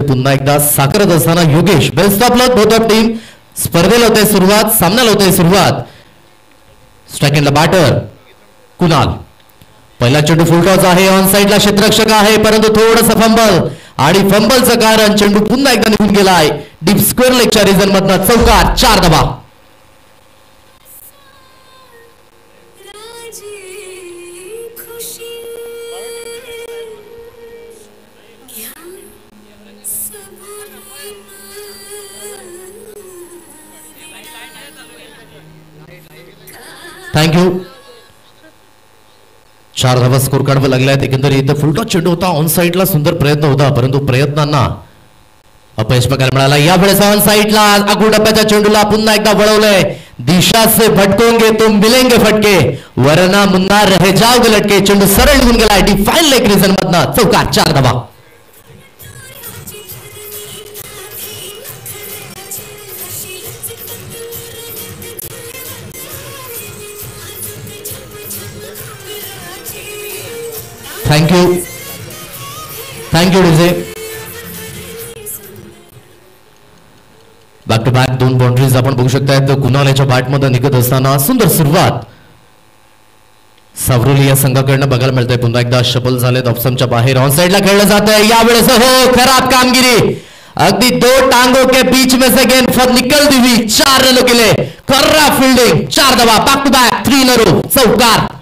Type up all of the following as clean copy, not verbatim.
पुन्हा एकदा साकारत असताना Yogesh best of luck both of team. स्पर्धेला होते सुरुवात, सामन्याला होते सुरुवात. स्ट्रायकिंगला बॅटर कुणाल. पहिला चेंडू फुलटॉस आहे, ऑन साइडला क्षेत्ररक्षक आहे परंतु थोडंसं फंबल आणि फंबलचं कारण चेंडू पुन्हा एकदा निघून गेलाय. डीप स्क्वेअर लेगच्या रिजन मधनं चौकार, 4 धावा. थँक्यू. 4 धावा स्कोर कार्डवर लागल्यात. एकंदरीत फुलटॉस चेंडू होता, ऑन साइडला सुंदर प्रयत्न होता परंतु प्रयत्नांना अपयश बघायला मिळाला. यावेळेस ऑन साइडला आगू डब्याच्या चेंडूला पुन्हा एकदा वळवलंय. दिशा से भटकोंगे तुम मिलेंगे फटके वरना मुन्ना रह जाओगे लटके. चेंडू सरळ निघून गेलाय डिफाईन लेग रिजन मधनं चौकार, 4 धावा. Thank you DJ. Back to back 2 boundaries आपण बघू शकताय. कुणाल याच्या बॅटमध्ये निघत असताना सुंदर सुरुवात सावरोली या संघाकडनं बघायला मिळतंय. पुन्हा एकदा शफल झालेत, ऑप्शनच्या बाहेर ऑन साइडला खेळलं जात आहे. यावेळेस हो खराब कामगिरी, अगदी 2 टांगों के बीच में से गेंद निकल दी हुई. 4 रन केले, खराब फील्डिंग, 4 धावा. Back to back 3 in a row, चौकार.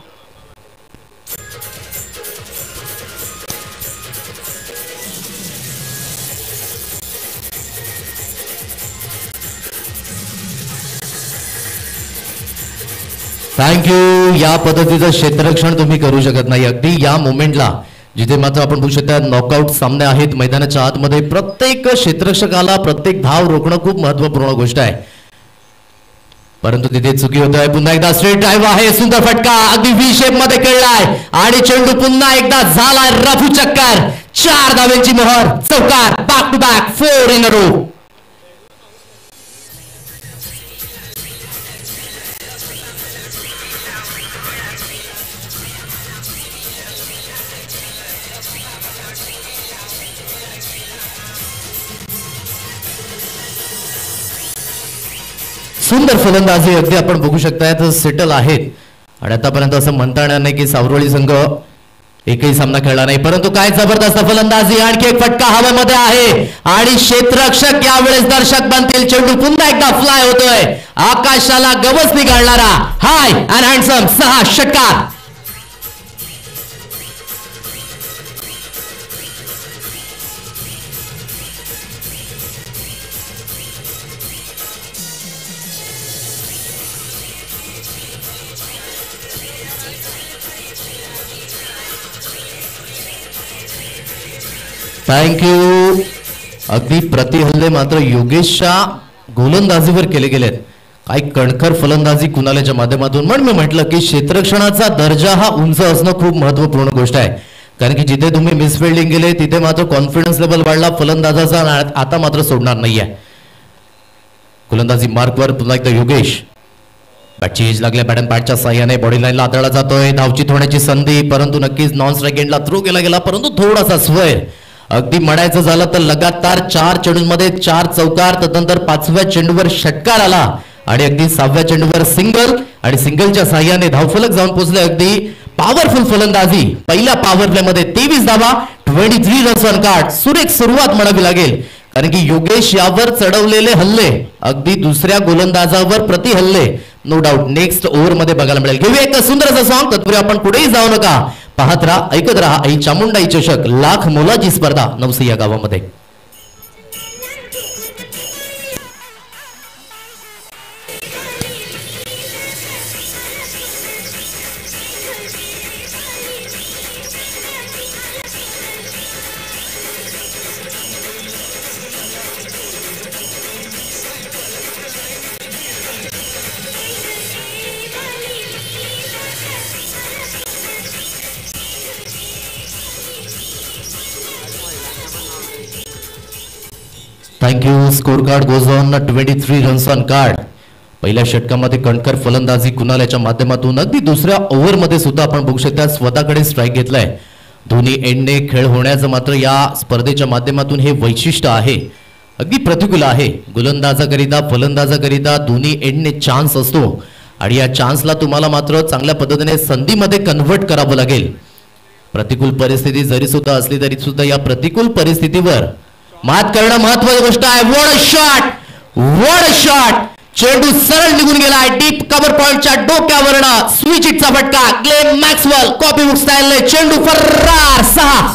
थँक्यू. या पद्धतीचं क्षेत्ररक्षण तुम्ही करू शकत नाही अगदी या मोमेंटला, जिथे मात्र आपण बघू शकता नॉकआउट सामने आहेत मैदानाच्या आतमध्ये. प्रत्येक क्षेत्ररक्षकाला प्रत्येक धाव रोखणं खूप महत्वपूर्ण गोष्ट आहे परंतु तिथे चुकी होत आहे. पुन्हा एकदा स्ट्रेट ड्राईव्ह आहे, सुंदर फटका अगदी व्ही शेप मध्ये खेळलाय आणि चेंडू पुन्हा एकदा झालाय रफू चक्कर. 4 धावेंची मोहर, चौकार. Back to back 4 in a row. सुंदर फलंदाजी अगदी आपण बघू शकताय सेटल आहेत आणि आतापर्यंत असं म्हणता येणार नाही की सावरोली संघ एकही सामना खेळला नाही परंतु काय जबरदस्त फलंदाजी. आणखी एक फटका हवेमध्ये आहे आणि क्षेत्ररक्षक यावेळेस दर्शक बनतील. चेंडू पुन्हा एकदा फ्लाय होतोय, आकाशाला गवस निघालणारा हाय अँड हँडसम 6 षटकार. थँक्यू. अगदी प्रतिहल्ले मात्र योगेशच्या गोलंदाजीवर केले गेलेत. काही कणखर फलंदाजी कुणालच्या माध्यमातून. म्हणून मी म्हटलं की क्षेत्ररक्षणाचा दर्जा हा उंच असणं खूप महत्वपूर्ण गोष्ट आहे कारण की जिथे तुम्ही मिसफिल्डिंग केले तिथे मात्र कॉन्फिडन्स लेवल वाढला फलंदाजाचा. आता मात्र सोडणार नाहीये. गोलंदाजी मार्कवर पुन्हा एकदा योगेश. बॅटची एज लागल्या बॅट अँड बॅटच्या साह्याने बॉडी लाईनला आदळला जातोय. धावचित होण्याची संधी परंतु नक्कीच नॉन स्ट्राईक एंडला थ्रो केला गेला परंतु थोडासा स्वेर. अगदी म्हणायचं झालं तर लगातार 4 चेंडूंमध्ये 4 चौकार. त्यानंतर 5व्या चेंडूवर षटकार आला आणि अगदी 6व्या चेंडूवर सिंगल आणि सिंगलच्या साह्याने धावफलक जाऊन पोहोचले. अगदी पॉवरफुल फलंदाजी. पहिल्या पॉवर प्ले मध्ये 23 धावा, 23 रन्स ऑन कार्ड. सुरेख सुरुवात म्हणावी लागेल कारण की योगेश यावर चढवलेले हल्ले अगदी दुसऱ्या गोलंदाजावर प्रति हल्ले नो डाऊट नेक्स्ट ओव्हर मध्ये बघायला मिळेल. घेऊया एक सुंदर असं सॉंग. तत्पूर्वी आपण कुठेही जाऊ नका, पाहत राहा, ऐकत राहा. आई चामुंडाई चषक लाख मोलाची स्पर्धा नवसी या गावामध्ये. Thank you. Score card goes on 23 runs on card. पहिल्या षटकामध्ये कणखर फलंदाजी कुणाल याच्या माध्यमातून. अगदी दुसऱ्या ओव्हरमध्ये सुद्धा आपण बघू शकता स्वतःकडे स्ट्राईक घेतलाय दोन्ही एंडने खेळ होण्याचं मात्र या स्पर्धेच्या माध्यमातून हे वैशिष्ट्य आहे. अगदी प्रतिकूल आहे. गोलंदाजाकरिता फलंदाजाकरिता दोन्ही एंडने चान्स असतो आणि या चान्सला तुम्हाला मात्र चांगल्या पद्धतीने संधीमध्ये कन्व्हर्ट करावं लागेल. प्रतिकूल परिस्थिती जरी सुद्धा असली तरी सुद्धा या प्रतिकूल परिस्थितीवर मात करणं महत्त्वाची गोष्ट आहे. What a shot, what a shot. चेंडू सरळ निघून गेलाय डीप कव्हर पॉइंटच्या डोक्यावरनं. स्विच हिटचा फटका. ग्लेन मॅक्सवेल कॉपी बुक स्टाईलने चेंडू फरार. 6.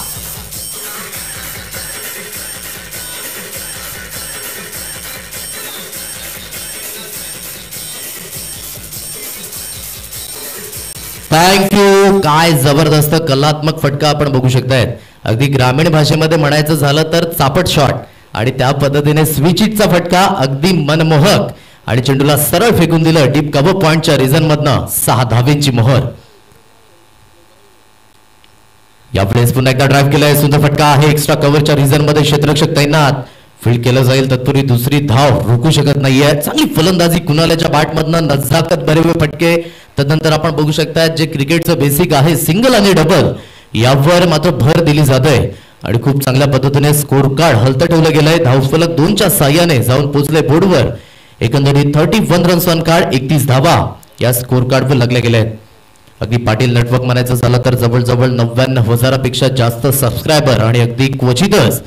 थँक्यू. काय जबरदस्त कलात्मक फटका आपण बघू शकताय. अगदी ग्रामीण भाषेमध्ये म्हणायचं झालं तर चापट शॉट आणि त्या पद्धतीने स्विच हिटचा फटका अगदी मनमोहक आणि चेंडूला सरळ फेकून दिलं डीप कव्हर पॉइंटच्या रिजन मधनं. 6 धावेंची मोहर. यावेळेस पुन्हा एकदा ड्राईव्ह केलाय. सुंदर फटका आहे. एक्स्ट्रा कव्हरच्या रिजन मध्ये क्षेत्ररक्षक तैनात. फील्ड केलं जाईल तत्पूर्वी दुसरी धाव रोखू शकत नाहीये. चांगली फलंदाजी कुणालाच्या बॅट मधनं नजाकत भरवे फटके. तदनंतर आपण बघू शकता जे क्रिकेटचं बेसिक आहे सिंगल आणि डबल यावर मात्र भर दिली जाते आणि खूप चांगल्या पद्धतीने स्कोर कार्ड हलतं ठेवलं गेलंय. धावफलक 2च्या साह्याने जाऊन पोहोचले बोर्डवर. एकंदरीत 31 रन्स ऑन कार्ड, 31 धावा या स्कोर कार्डवर लागल्या गेल्या आहेत. अगदी पाटील नेटवर्क म्हणायचं झालं तर जवळजवळ 99,000पेक्षा जास्त सबस्क्रायबर आणि अगदी क्वचितच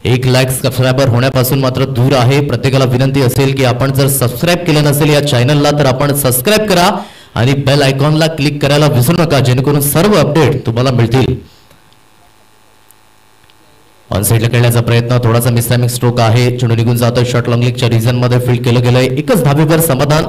1 लाख सबस्क्रायबर होण्यापासून मात्र दूर आहे. प्रत्येकाला विनंती असेल की आपण जर सबस्क्राईब केलं नसेल या चॅनलला तर आपण सबस्क्राईब करा आणि बेल आयकॉनला क्लिक करायला विसरू नका जेणेकरून सर्व अपडेट तुम्हाला मिळतील. ऑन साइडला खेळण्याचा प्रयत्न. थोडासा मिसटायमिंग स्ट्रोक आहे. चेंडू निघून जातो शॉट लॉंग लीगच्या रिजन मध्ये फील्ड केलं गेलंय. एकच धावेवर समाधान.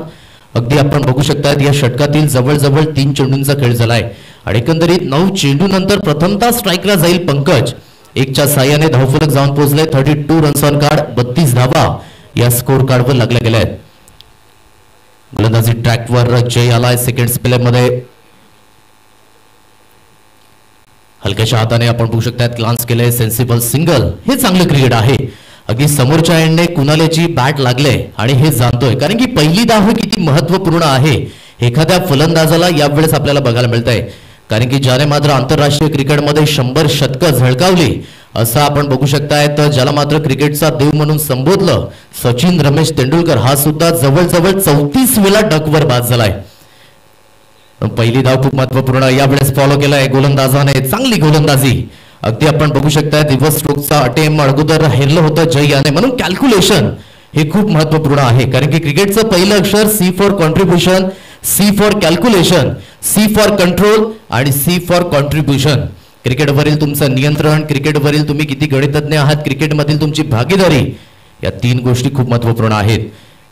अगदी आपण बघू शकता या षटकातील जवळजवळ 3 चेंडूंचा खेळ झालाय आणि एकंदरीत 9 चेंडू नंतर प्रथमतः स्ट्राईकला जाईल पंकज. 1च्या साह्याने धावफलक जाऊन पोहोचले. 32 रन्स ऑन कार्ड, 32 धावा या स्कोर कार्डवर लागल्या गेल्या आहेत. गोलंदाजी ट्रॅकवर जय आलाय. सेकंड स्पेल मध्ये हलक्याच्या हाताने आपण बघू शकता ग्लान्स केले. Sensible single. हे चांगलं क्रिकेट आहे. अगदी समोरच्या एंडने कुणालाची बॅट लागले आणि हे जाणतोय कारण की पहिली धाव किती महत्वपूर्ण आहे एखाद्या फलंदाजाला यावेळेस आपल्याला बघायला मिळतंय. कारण की ज्याने मात्र आंतरराष्ट्रीय क्रिकेटमध्ये 100 शतकं झळकावली असं आपण बघू शकताय. तर ज्याला मात्र क्रिकेटचा देव म्हणून संबोधलं सचिन रमेश तेंडुलकर हा सुद्धा जवळजवळ 34 वेळा डकवर बाद झालाय. पहिली धाव खूप महत्वपूर्ण यावेळेस फॉलो केलाय गोलंदाजाने. चांगली गोलंदाजी. अगदी आपण बघू शकता दिवस स्ट्रोकचा अटेम्प्ट अगोदर हेरलं होतं जय याने म्हणून कॅल्क्युलेशन हे खूप महत्वपूर्ण आहे. कारण की क्रिकेटचं पहिलं अक्षर C for contribution, C for calculation, C for control आणि C फॉर कॉन्ट्रीब्युशन. क्रिकेटवरील तुमचं नियंत्रण, क्रिकेटवरील तुम्ही किती गणितज्ञ आहात, क्रिकेटमधील तुमची भागीदारी या 3 गोष्टी खूप महत्वपूर्ण आहेत.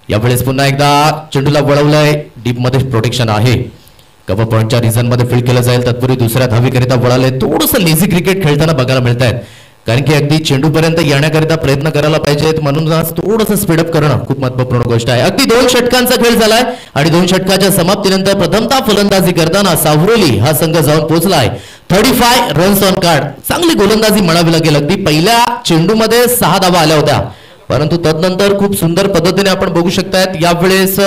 यावेळेस पुन्हा एकदा चेंडूला वळवलंय. डीप मध्ये प्रोटेक्शन आहे. कव्हर पॉइंटच्या रिजन मध्ये फील्ड केलं जाईल तत्पूर्वी दुसऱ्या धावीकरिता वळाले. थोडंसं लेझी क्रिकेट खेळताना बघायला मिळत आहेत कारण की अगदी चेंडूपर्यंत येण्याकरिता प्रयत्न करायला पाहिजेत म्हणून थोडंसं स्पीडअप करणं खूप महत्वपूर्ण गोष्ट आहे. अगदी 2 षटकांचा खेळ झालाय आणि 2 षटकाच्या समाप्तीनंतर प्रथमतः फलंदाजी करताना सावरोली हा संघ जाऊन पोहोचलाय. 35 रन्स ऑन कार्ड. चांगली गोलंदाजी म्हणावी लागेल. अगदी पहिल्या चेंडूमध्ये 6 धावा आल्या होत्या परंतु तदनंतर खूप सुंदर पद्धतीने आपण बघू शकतायत यावेळेस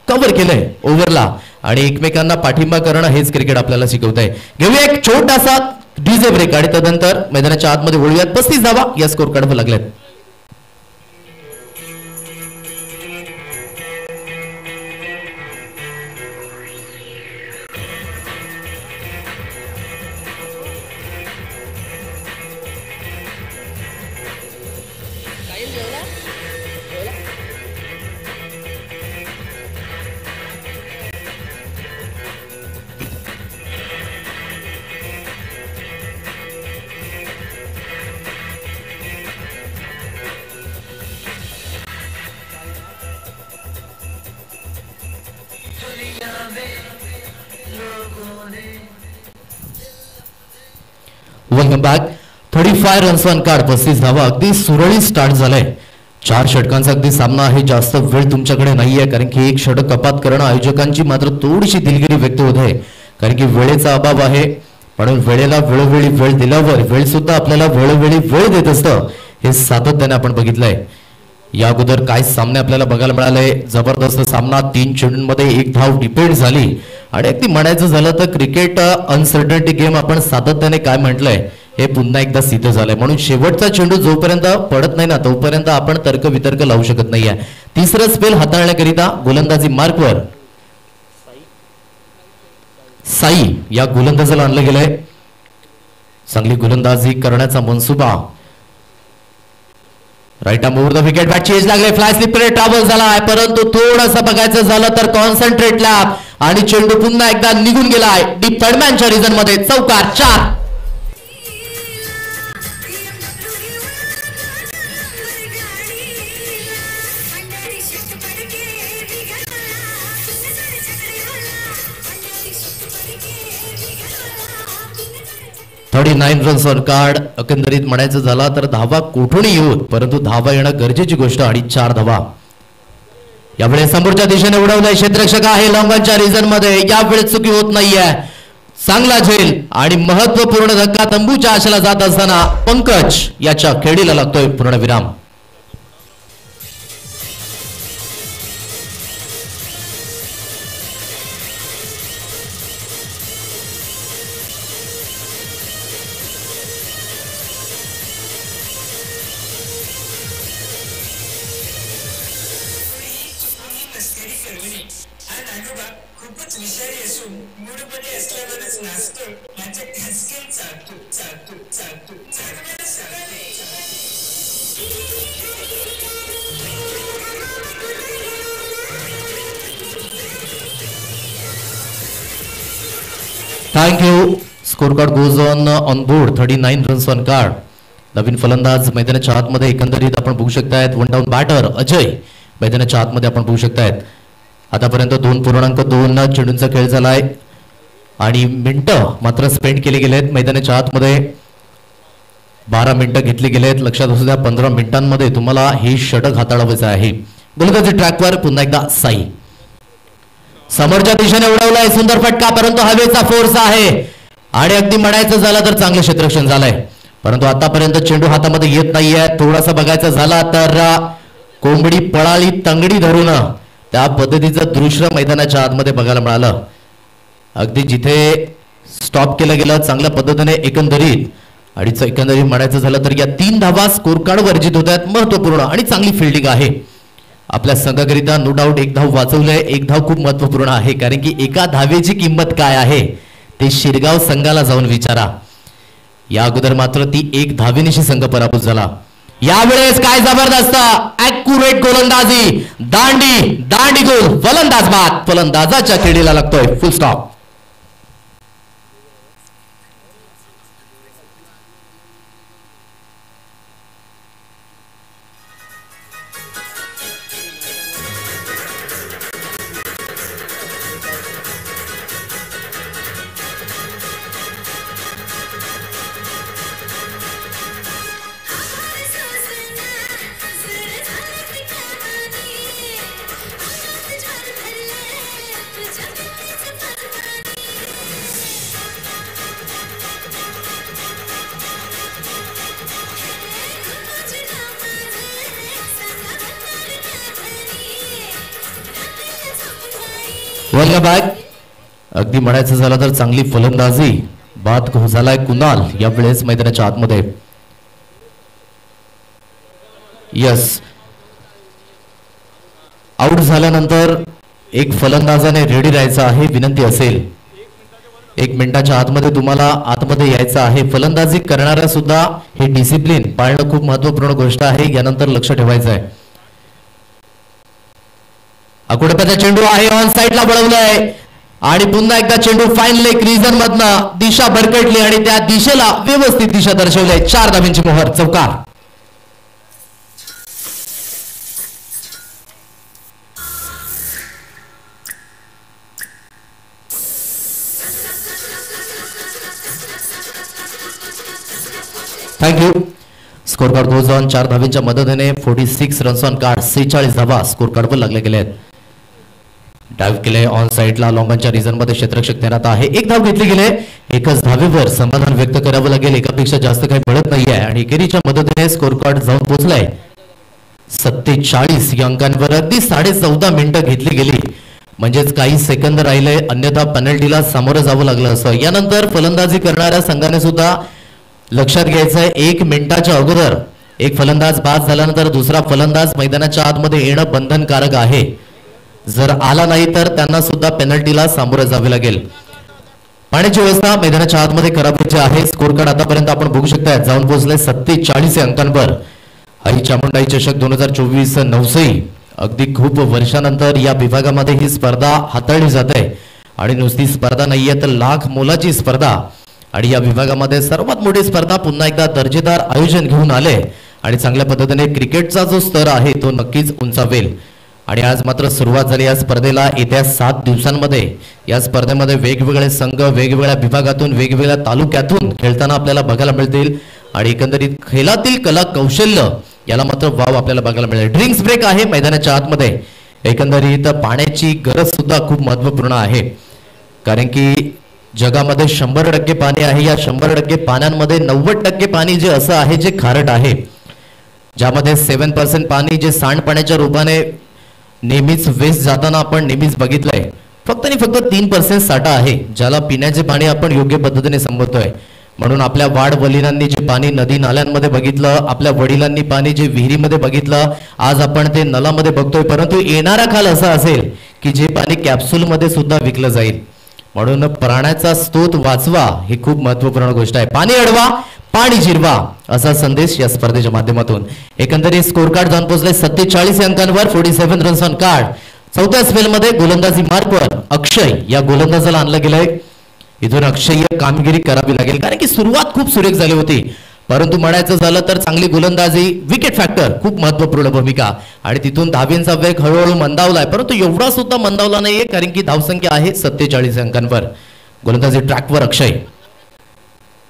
कव्हर केलंय ओव्हरला आणि एकमेकांना पाठिंबा करणं हेच क्रिकेट आपल्याला शिकवत आहे. घेऊया एक छोटासा डीजे ब्रेक आणि तदनंतर मैदानाच्या आतमध्ये वळूयात. 35 धावा या स्कोर कार्डवर लागल्यात. Welcome back. 35 runs on card, 35 धावा. अगदी सुरळीत स्टार्ट झालाय. 4 षटकांचा अगदी सामना आहे. जास्त वेळ तुमच्याकडे नाहीये कारण की एक षटक कपात करणं आयोजकांची मात्र थोडीशी दिलगिरी व्यक्त होत आहे कारण की वेळेचा अभाव आहे. म्हणून वेळेला वेळोवेळी वेळ दिल्यावर वेळ सुद्धा आपल्याला वेळोवेळी वेळ देत असतं हे सातत्याने आपण बघितलंय. या अगोदर काय सामने आपल्याला बघायला मिळाले. जबरदस्त सामना. 3 चेंडूंमध्ये 1 धाव डिपेंड झाली आणि अगदी म्हणायचं झालं तर क्रिकेट अनसर्टनिटी गेम आपण सातत्याने काय म्हटलंय हे पुन्हा एकदा सिद्ध झालंय. म्हणून शेवटचा चेंडू जोपर्यंत पडत नाही ना तोपर्यंत आपण तर्क वितर्क लावू शकत नाहीये. तिसरं स्पेल हाताळण्याकरिता गोलंदाजी मार्कवर साई या गोलंदाजाला आणलं गेलंय. चांगली गोलंदाजी करण्याचा मनसुबा. Right arm over the wicket bat change लागले. फ्लाय स्लिपकडे ट्रॅव्हल झालाय परंतु थोडंसं बघायचं झालं तर कॉन्सन्ट्रेट लॅप आणि चेंडू पुन्हा एकदा निघून गेलाय डीप थर्डमॅनच्या रिजन मध्ये. चौकार 4. $39 रन्स ऑन कार्ड. एकंदरीत म्हणायचं झाला तर धावा कोठून येऊन परंतु धावा येणं गरजेची गोष्ट आणि 4 धावा. यावेळेस समोरच्या दिशेने उडवलंय क्षेत्ररक्षक आहे लॉंगॉनच्या रिजन मध्ये. यावेळेस चुकी होत नाहीये. चांगला झेल आणि महत्वपूर्ण धक्का तंबूच्या आशेला जात असताना पंकज याच्या खेळीला लागतोय पूर्णविराम. Thank you. Score card goes on board. 39 runs on card. नवीन फलंदाज मैदानाच्या आतमध्ये एकंदरीत आपण बघू शकतायत. 1 डाऊन बॅटर अजय मैदानाच्या आतमध्ये आपण बघू शकतायत. आतापर्यंत 2.2 चेंडूंचा खेळ झालाय आणि मिनिटं मात्र स्पेंड केले गेलेत मैदानाच्या आतमध्ये. 12 मिनिटं घेतली गेलेत. लक्षात असू द्या 15 मिनिटांमध्ये तुम्हाला हे षटक हाताळायचं आहे. गोलंदाजी ट्रॅकवर पुन्हा एकदा साई. समोरच्या दिशेने उडवलाय सुंदर फटका परंतु हवेचा फोर्स आहे आणि अगदी म्हणायचं झालं तर चांगलं क्षेत्ररक्षण झालंय परंतु आतापर्यंत चेंडू हातामध्ये येत नाहीये. थोडासा बघायचं झाला तर कोंबडी पळाली तंगडी धरून त्या पद्धतीचं दृश्य मैदानाच्या आतमध्ये बघायला मिळालं. अगदी जिथे स्टॉप केलं गेलं चांगल्या पद्धतीने एकंदरीत आणि एकंदरीत म्हणायचं झालं तर या 3 धावा स्कोर कार्ड वर्जित होत आहेत. महत्वपूर्ण आणि चांगली फिल्डिंग आहे आपल्या संघाकरिता. नो डाऊट 1 धाव वाचवलंय. 1 धाव खूप महत्वपूर्ण आहे कारण की एका धावेची किंमत काय आहे ते शिरगाव संघाला जाऊन विचारा. या अगोदर मात्र ती 1 धावेनिशी संघ पराभूत झाला. यावेळेस काय जबरदस्त ॲक्युरेट गोलंदाजी. दांडी गोल. फलंदाज बाद. फलंदाजाच्या खेळीला लागतोय फुल स्टॉप. Welcome back. अगदी म्हणायचं झालं तर चांगली फलंदाजी. बाद झालाय कुणाल यावेळेस मैदानाच्या आतमध्ये. यस आउट झाल्यानंतर एक फलंदाजाने रेडी राहायचं आहे. विनंती असेल 1 मिनिटाच्या आतमध्ये तुम्हाला आतमध्ये यायचं आहे. फलंदाजी करणाऱ्या सुद्धा हे डिसिप्लिन पाळणं खूप महत्वपूर्ण गोष्ट आहे. यानंतर लक्ष ठेवायचं आहे. अकोडप्याचा चेंडू आहे ऑन साइडला वळवलाय आणि पुन्हा एकदा चेंडू फाईन लेग रिजन मधनं दिशा भरकटली आणि त्या दिशेला व्यवस्थित दिशा दर्शवली. 4 धावांची मोहर. चौकार. Thank you. Score card goes on. 4 धावांच्या मदतीने 46 रन्स ऑन कार्ड. 46 धावा स्कोर कार्डवर लागले गेले आहेत. डायव्ह केले ऑन साइडला लॉंगॉनच्या रिजन मध्ये क्षेत्ररक्षक तैनात आहे. 1 धाव घेतली गेले. 1च धावेवर समाधान व्यक्त करावं लागेल. एकापेक्षा जास्त काही मिळत नाहीये आणि एकेरीच्या मदतीने स्कोर कार्ड जाऊन पोहोचलाय 47 या अंकांवर. अगदी 14.5 मिनिटं घेतली गेली म्हणजेच काही सेकंद राहिले, अन्यथा पेनल्टीला सामोरं जावं लागलं असं. यानंतर फलंदाजी करणाऱ्या संघाने सुद्धा लक्षात घ्यायचंय 1 मिनिटाच्या अगोदर एक फलंदाज बाद झाल्यानंतर दुसरा फलंदाज मैदानाच्या आतमध्ये येणं बंधनकारक आहे. जर आला नाही तर त्यांना सुद्धा पेनल्टीला सामोरं जावे लागेल. पाण्याची व्यवस्था मैदानाच्या आतमध्ये करायची आहे. स्कोर कार्ड आतापर्यंत आपण बघू शकता जाऊन पोहोचले 47 अंकांवर. आई चामुंडाई चषक 2024 नवसई. अगदी खूप वर्षानंतर या विभागामध्ये ही स्पर्धा हाताळली जाते आणि नुसती स्पर्धा नाहीये तर लाख मोलाची स्पर्धा आणि या विभागामध्ये सर्वात मोठी स्पर्धा पुन्हा एकदा दर्जेदार आयोजन घेऊन आले आणि चांगल्या पद्धतीने क्रिकेटचा जो स्तर आहे तो नक्कीच उंचावेल. आणि आज मात्र सुरुवात झाली या स्पर्धेला. येत्या 7 दिवसांमध्ये या स्पर्धेमध्ये वेगवेगळे संघ वेगवेगळ्या विभागातून वेगवेगळ्या तालुक्यातून खेळताना आपल्याला बघायला मिळतील आणि एकंदरीत खेळातील कला कौशल्य याला मात्र वाव आपल्याला बघायला मिळेल. ड्रिंक्स ब्रेक आहे मैदानाच्या आतमध्ये. एकंदरीत पाण्याची गरज सुद्धा खूप महत्त्वपूर्ण आहे कारण की जगामध्ये 100% पाणी आहे. या 100% पाण्यामध्ये 90% पाणी जे असं आहे जे खारट आहे, ज्यामध्ये 7% पाणी जे सांडपाण्याच्या रूपाने नेहमीच वेस्ट जाताना आपण नेहमीच बघितलंय. फक्त आणि फक्त 3% साठा आहे ज्याला पिण्याचे पाणी आपण योग्य पद्धतीने संबोधतोय. म्हणून आपल्या वाडवडिलांनी जे पाणी नदी नाल्यांमध्ये बघितलं, आपल्या वडिलांनी पाणी जे विहिरीमध्ये बघितलं, आज आपण ते नलामध्ये बघतोय. परंतु येणारा काल असा असेल की जे पाणी कॅप्सूलमध्ये सुद्धा विकलं जाईल. म्हणून प्राण्याचा स्तोत वाचवा ही खूप महत्त्वपूर्ण गोष्ट आहे. पाणी अडवा, पाणी जिरवा असा संदेश या स्पर्धेच्या माध्यमातून. एकंदरीत स्कोर कार्ड जाऊन पोहोचले 47 अंकांवर. 47 रन्स ऑन कार्ड. चौथ्या स्पेलमध्ये गोलंदाजी मार्कवर अक्षय या गोलंदाजाला आणलं गेलंय. इथून अक्षय कामगिरी करावी लागेल कारण की सुरुवात खूप सुरेख झाली होती. परंतु म्हणायचं झालं तर चांगली गोलंदाजी, विकेट फॅक्टर खूप महत्त्वपूर्ण भूमिका आणि तिथून धावींचा वेग हळूहळू मंदावलाय. परंतु एवढा सुद्धा मंदावला नाहीये कारण की धावसंख्या आहे 47 अंकांवर. गोलंदाजी ट्रॅकवर अक्षय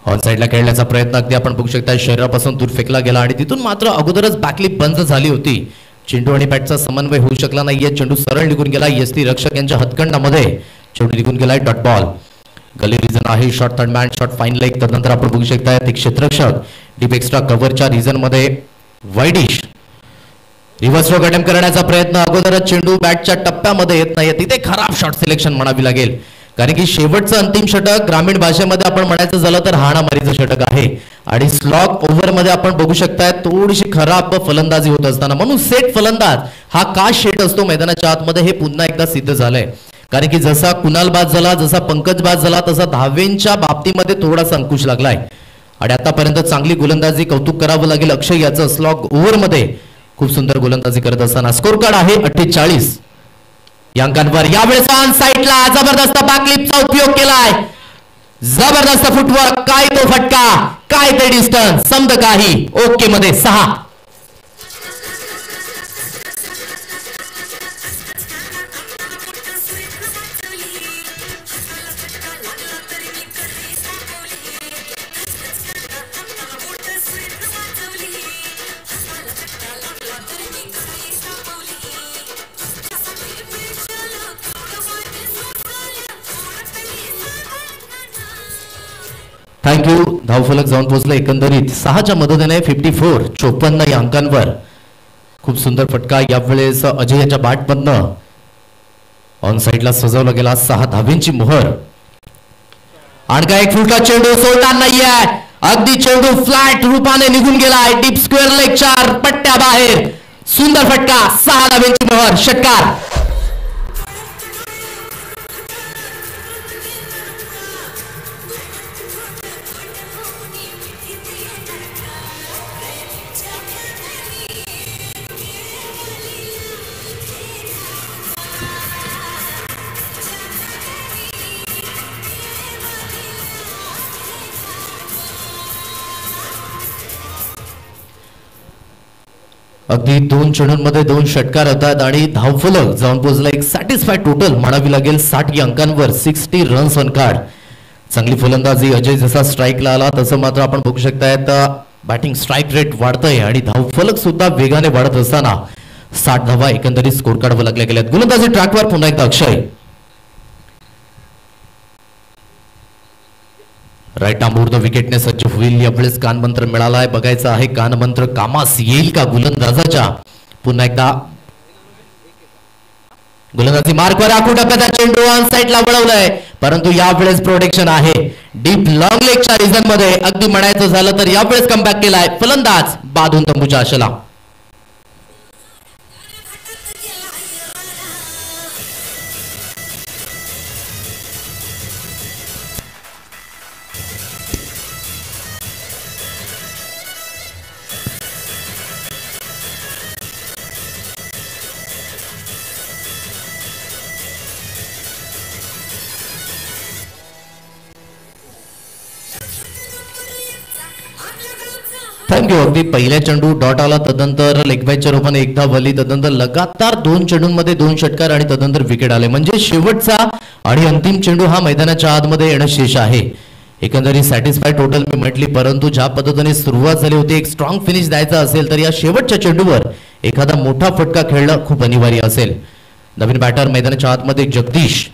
ऑन साइडला खेळण्याचा प्रयत्न अगदी आपण बघू शकता शरीरापासून दूर फेकला गेला आणि तिथून मात्र अगोदरच बॅकलिप बंद झाली होती. चेंडू आणि बॅटचा समन्वय होऊ शकला नाहीये. चेंडू सरळ निघून गेला यष्टी रक्षक यांच्या हातखंडामध्ये. चेंडू निघून गेलाय डॉट बॉल. गली रिझन आहे. Short third man, short fine leg. त्यानंतर आपण बघू शकता ते क्षेत्ररक्षक डीप एक्स्ट्रा कव्हरच्या रिझन मध्ये वाईडिश रिव्हर्स स्ट्रोक अटेम्प्ट करण्याचा प्रयत्न. अगोदरच चेंडू बॅटच्या टप्प्यामध्ये येत नाही. तिथे खराब शॉट सिलेक्शन म्हणावी लागेल कारण की शेवटचं अंतिम षटक ग्रामीण भाषेमध्ये आपण म्हणायचं झालं तर हाणामारीचं षटक आहे आणि स्लॉग ओव्हर मध्ये आपण बघू शकताय थोडीशी खराब फलंदाजी होत असताना. म्हणून सेट फलंदाज हा का शेट असतो मैदानाच्या आतमध्ये हे पुन्हा एकदा सिद्ध झालंय कारण की जसा कुणाल बाद झाला, जसा पंकज बाद झाला, तसा धावेंच्या बाबतीमध्ये थोडासा अंकुश लागलाय आणि आतापर्यंत चांगली गोलंदाजी कौतुक करावं लागेल अक्षय याचं. स्लॉग ओव्हर मध्ये खूप सुंदर गोलंदाजी करत असताना स्कोर कार्ड आहे 48 या अंकांवर. यावेळेस ऑन साइडला जबरदस्त बॅकलिपचा उपयोग केलाय. जबरदस्त फुटवर्क. काय तो फटका, काय ते डिस्टन्स, समद काही ओके मध्ये 6. थँक्यू. धावफलक जाऊन पोहोचले एकंदरीत 6च्या मदतीने 54 या अंकांवर. खूप सुंदर फटका यावेळेस अजयच्या बॅटमधनं ऑन साइडला सजवला गेला. 6 धावेंची मोहर. आणखा एक फुलका चेंडू सोडणार नाहीये. अगदी चेंडू फ्लॅट रूपाने निघून गेलाय डीप स्क्वेअर लेगच्या पट्ट्या बाहेर. सुंदर फटका. 6 धावेंची मोहर. षटकार. अगदी 2 चेंडूंमध्ये 2 षटकार होतात आणि धावफलक जाऊन पोहोचला एक सॅटिस्फाईड टोटल म्हणावी लागेल 60 अंकांवर. 60 रन्स ऑन कार्ड. चांगली फलंदाजी. अजय जसा स्ट्राईकला आला तसं मात्र आपण बघू शकताय बॅटिंग स्ट्राईक रेट वाढतंय आणि धावफलक सुद्धा वेगाने वाढत असताना 60 धावा एकंदरीत स्कोर काढावं लागल्या गेल्यात. गोलंदाजी ट्रॅकवर पुन्हा एकदा अक्षय. राईट आर्म विकेटने सज्ज होईल. यावेळेस कानमंत्र मिळालाय. बघायचं आहे कानमंत्र कामास येईल का गोलंदाजाच्या. पुन्हा एकदा गोलंदाजी मार्कवर आखून टप्प्याचा चेंडू ऑन साइडला वळवलाय, परंतु यावेळेस प्रोटेक्शन आहे डीप लॉंग लेगच्या रिझन मध्ये. अगदी म्हणायचं झालं तर यावेळेस कमबॅक केलाय फलंदाज बांधून तंबूच्या आशेला. थँक्यू. अगदी पहिल्या चेंडू डॉट आला, तदनंतर लेगबाईच्या रूपाने एकदा भली, तदनंतर लगातार 2 चेंडूंमध्ये 2 षटकार आणि तदनंतर विकेट आले. म्हणजे शेवटचा आणि अंतिम चेंडू हा मैदानाच्या आतमध्ये येणं शेष आहे. एकंदरीत सॅटिस्फाय टोटल मी म्हटली, परंतु ज्या पद्धतीने सुरुवात झाली होती, एक स्ट्रॉंग फिनिश द्यायचा असेल तर या शेवटच्या चेंडूवर एखादा मोठा फटका खेळणं खूप अनिवार्य असेल. नवीन बॅटर मैदानाच्या आतमध्ये जगदीश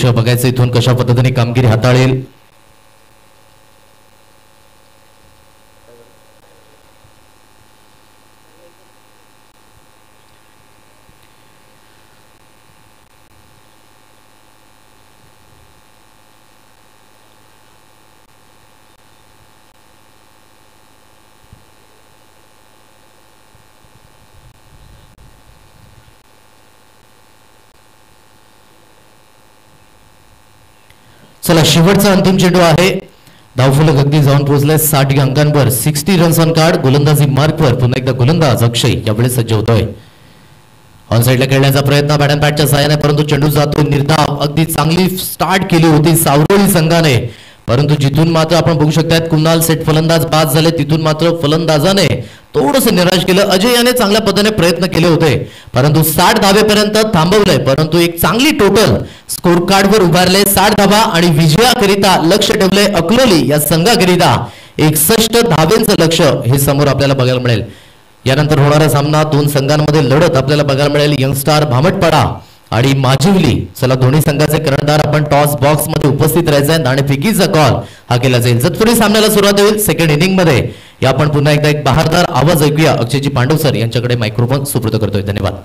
बघायचं इथून कशा पद्धतीने कामगिरी हाताळेल. चला, शेवटचा अंतिम चेंडू आहे. धावफलक अगदी जाऊन पोहोचलाय 60 अंकांवर. 60 रन्स ऑन कार्ड. गोलंदाजी मार्कवर पुन्हा एकदा गोलंदाज अक्षय यावेळेस सज्ज होतोय. ऑन साइडला खेळण्याचा प्रयत्न बॅट अँड बॅटच्या सहाय्याने, परंतु चेंडू जातो निर्धाव. अगदी चांगली स्टार्ट केली होती सावरोळी संघाने, परंतु जिथून मात्र आपण बघू शकतात कुणाल सेट फलंदाज बाद झाले, तिथून मात्र फलंदाजाने थोडंसं निराश केलं. अजय याने चांगल्या पद्धतीने प्रयत्न केले होते, परंतु 60 धावेपर्यंत थांबवलंय. परंतु एक चांगली टोटल स्कोर कार्डवर उभारले 60 धावा आणि विजयाकरिता लक्ष ठेवले अकलोली या संघाकरिता 61 धावेंचं लक्ष हे समोर आपल्याला बघायला मिळेल. यानंतर होणारा सामना 2 संघांमध्ये लढत आपल्याला बघायला मिळेल. यंगस्टार भामटपाडा आणि माजिवली. चला, दोन्ही संघाचे कर्णधार आपण टॉस बॉक्स मध्ये उपस्थित राहायचं आहे. नाणेफेकीचा कॉल हा केला जाईल. तत्पूर्वी सामन्याला सुरुवात होईल सेकंड इनिंग मध्ये. या आपण पुन्हा एकदा एक बहारदार आवाज ऐकूया. अक्षयजी पांडव सर यांच्याकडे मायक्रोफोन सुपूर्द करतोय. धन्यवाद.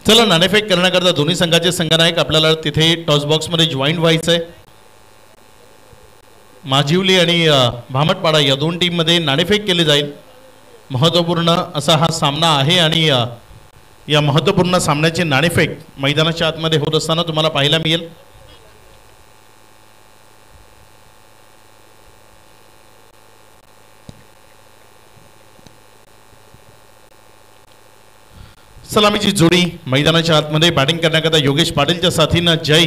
चला, नाणेफेक करण्याकरता दोन्ही संघाचे संघनायक आपल्याला तिथे टॉस बॉक्स मध्ये जॉईन व्हायचंय. माजिवली आणि भामटपाडा या दोन टीम मध्ये नाणेफेक केली जाईल. महत्त्वपूर्ण असा हा सामना आहे आणि या महत्त्वपूर्ण सामन्याची नाणेफेक मैदानाच्या आतमध्ये होत असताना तुम्हाला पाहायला मिळेल. सलामीची जोडी मैदानाच्या आतमध्ये बॅटिंग करण्याकरता योगेश पाटीलच्या साथीनं जय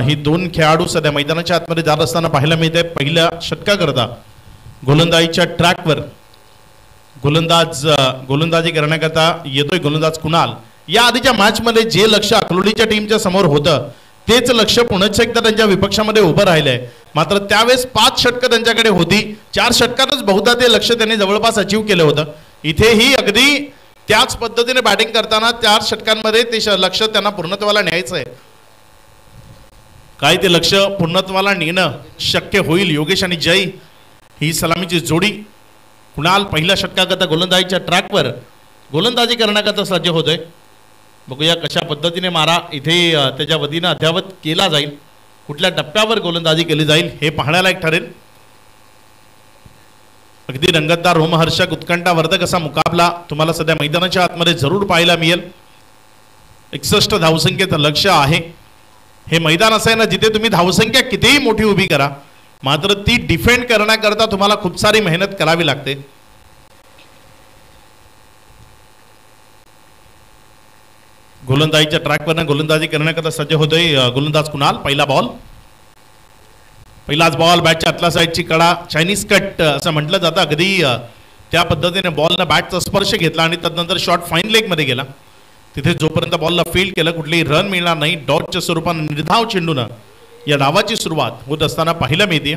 ही दोन खेळाडू सध्या मैदानाच्या आतमध्ये जात असताना पाहायला मिळते. पहिल्या षटकाकरता गोलंदाजीच्या ट्रॅकवर गोलंदाजी करण्याकरता येतोय गोलंदाज कुणाल. या आधीच्या मॅचमध्ये जे लक्ष अकलोलीच्या टीमच्या समोर होतं तेच लक्ष पुन्हा एकदा त्यांच्या विपक्षामध्ये उभं राहिलंय. मात्र त्यावेळेस 5 षटकं त्यांच्याकडे होती. 4 षटकातच बहुधा ते लक्ष त्यांनी जवळपास अचीव केलं होतं. इथेही अगदी त्याच पद्धतीने बॅटिंग करताना 4 षटकांमध्ये ते लक्ष त्यांना पूर्णत्वाला न्यायचं आहे. काय ते लक्ष पूर्णत्वाला नेणं शक्य होईल. योगेश आणि जय ही सलामीची जोडी. कुणाल पहिल्या षटकाकरता गोलंदाजीच्या ट्रॅकवर गोलंदाजी करण्याकरता सज्ज होतोय. बघूया कशा पद्धतीने मारा इथे त्याच्या वतीनं अद्यावत केला जाईल. कुठल्या टप्प्यावर गोलंदाजी केली जाईल हे पाहण्यालायक ठरेल. अगदी रंगतदार रोमहर्षक उत्कंठावर्धक असा मुकाबला तुम्हाला सध्या मैदानाच्या आतमध्ये जरूर पाहायला मिळेल. 61 धावसंख्येचं लक्ष आहे. हे मैदान असं आहे ना जिथे तुम्ही धावसंख्या कितीही मोठी उभी करा मात्र ती डिफेंड करण्याकरता तुम्हाला खूप सारी मेहनत करावी लागते. गोलंदाजीच्या ट्रॅकवरनं गोलंदाजी करण्याकरता सज्ज होतोय गोलंदाज कुणाल. पहिलाच बॉल बॅटच्या आतल्या साईडची कडा चायनीज कट असं म्हटलं जातं. अगदी त्या पद्धतीने बॉलनं बॅटचा स्पर्श घेतला आणि त्यानंतर शॉट फाईन लेगमध्ये गेला. तिथे जोपर्यंत बॉलला फील्ड केलं कुठलीही रन मिळणार नाही. डॉटच्या स्वरूपानं निर्धाव चेंडूनं या डावाची सुरुवात होत असताना पाहायला मिळते.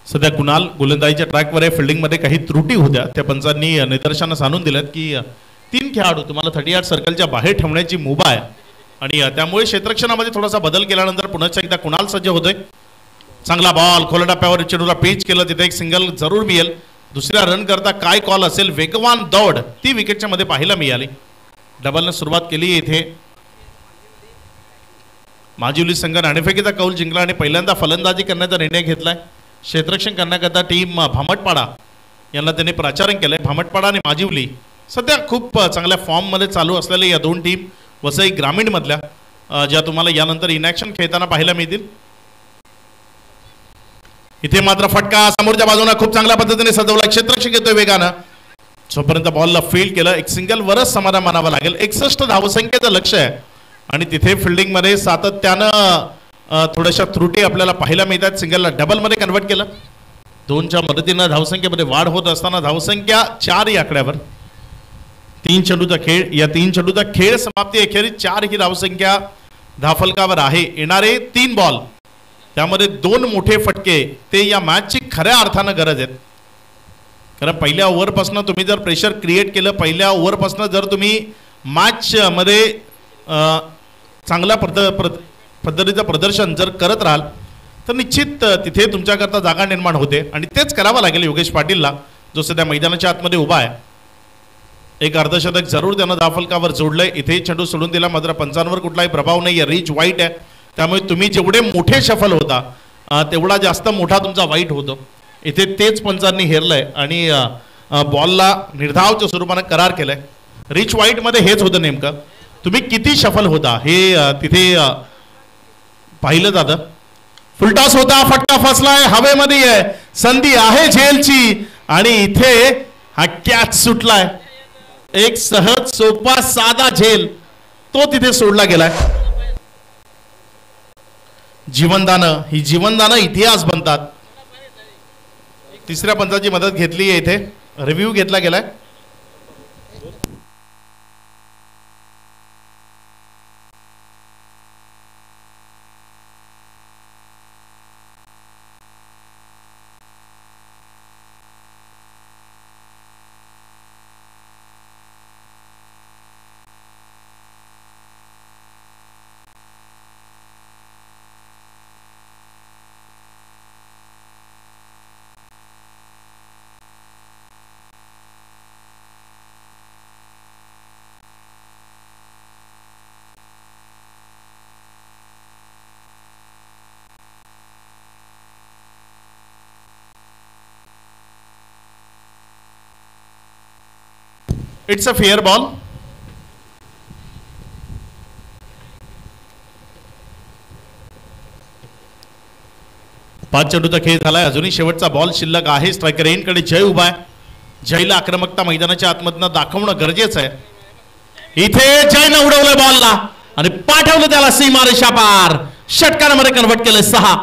सध्या कुणाल गोलंदाजीच्या ट्रॅकवर आहे. फिल्डिंगमध्ये काही त्रुटी होत्या त्या पंचांनी निदर्शनास आणून दिल्यात की 3 खेळाडू तुम्हाला 38 सर्कलच्या बाहेर ठेवण्याची मुभा आहे आणि त्यामुळे क्षेत्ररक्षणामध्ये थोडासा बदल केल्यानंतर पुन्हा एकदा कुणाल सज्ज होतोय. चांगला बॉल खोल टप्प्यावर चेंडूला पेच केलं. तिथे एक सिंगल जरूर मिळेल. दुसऱ्या रन करता काय कॉल असेल. वेगवान दौड ती विकेटच्या मध्ये पाहायला मिळाली. डबलनं सुरुवात केली. इथे माजिवली संघ नाणेफेकीचा कौल जिंकला आणि पहिल्यांदा फलंदाजी करण्याचा निर्णय घेतलाय. क्षेत्ररक्षण करण्याकरता टीम भामटपाडा यांना त्यांनी प्राचारण केलंय. भामटपाडा आणि माजिवली सध्या खूप चांगल्या फॉर्ममध्ये चालू असलेल्या या दोन टीम वसई ग्रामीणमधल्या ज्या तुम्हाला यानंतर इनॅक्शन खेळताना पाहायला मिळतील. इथे मात्र फटका समोरच्या बाजूने खूप चांगल्या पद्धतीने सजवला. क्षेत्ररक्षक येतोय वेगानं. जोपर्यंत बॉलला फील्ड केलं एक सिंगल वरच समाधान मानावं लागेल. 61 धावसंख्येचं लक्ष आहे आणि तिथे फिल्डिंगमध्ये सातत्यानं थोड्याशा त्रुटी आपल्याला पाहायला मिळतात. सिंगलला डबलमध्ये कन्वर्ट केलं. 2च्या मदतीनं धावसंख्येमध्ये वाढ होत असताना धावसंख्या 4 या आकड्यावर. 3 चेंडूचा खेळ. या 3 चेंडूचा खेळ समाप्ती अखेरीस 4 ही धावसंख्या धाफलकावर आहे. येणारे 3 बॉल त्यामध्ये 2 मोठे फटके ते या मॅचची खऱ्या अर्थानं गरज आहेत. कारण पहिल्या ओव्हरपासून तुम्ही जर प्रेशर क्रिएट केलं पहिल्या ओव्हरपासून जर तुम्ही मॅचमध्ये चांगल्या पद्धतीचं प्रदर्शन जर करत राहाल तर निश्चित तिथे तुमच्याकरता जागा निर्माण होते आणि तेच करावं लागेल योगेश पाटीलला जो सध्या मैदानाच्या आतमध्ये उभा आहे. एक अर्धशतक जरूर त्यानं धाफलकावर जोडलंय. इथे चेंडू सोडून दिला मात्र पंचांवर कुठलाही प्रभाव नाही आहे. रीच वाईट आहे त्यामुळे तुम्ही जेवढे मोठे सफल होता तेवढा जास्त मोठा तुमचा वाईट होतो. इथे तेच पंचांनी हेरलंय आणि बॉलला निर्धावच्या स्वरूपानं करार केलाय. रीच वाईटमध्ये हेच होतं नेमकं. तुम्ही किती सफल होता हे तिथे पाहिलं जातं. फुलटॉस होता. फटका फसलाय. हवेमध्ये आहे. संधी आहे झेलची आणि इथे हा कॅच सुटलाय. एक सहज सोपा साधा झेल तो तिथे सोडला गेलाय. जीवनदानं ही जीवनदानं इतिहास बनतात. तिसऱ्या पंचाची मदत घेतली आहे. इथे रिव्ह्यू घेतला गेलाय. It's a fair ball. पाच चेंडूचा खेळ झालाय. अजूनही शेवटचा बॉल शिल्लक आहे. स्ट्रायकर एनकडे जय उभा आहे. जयला आक्रमकता मैदानाच्या आतमधनं दाखवणं गरजेचं आहे. इथे जयनं उडवलं बॉलला आणि पाठवलं त्याला सीमारेषा पार. षटकारामध्ये कन्वर्ट केलं 6.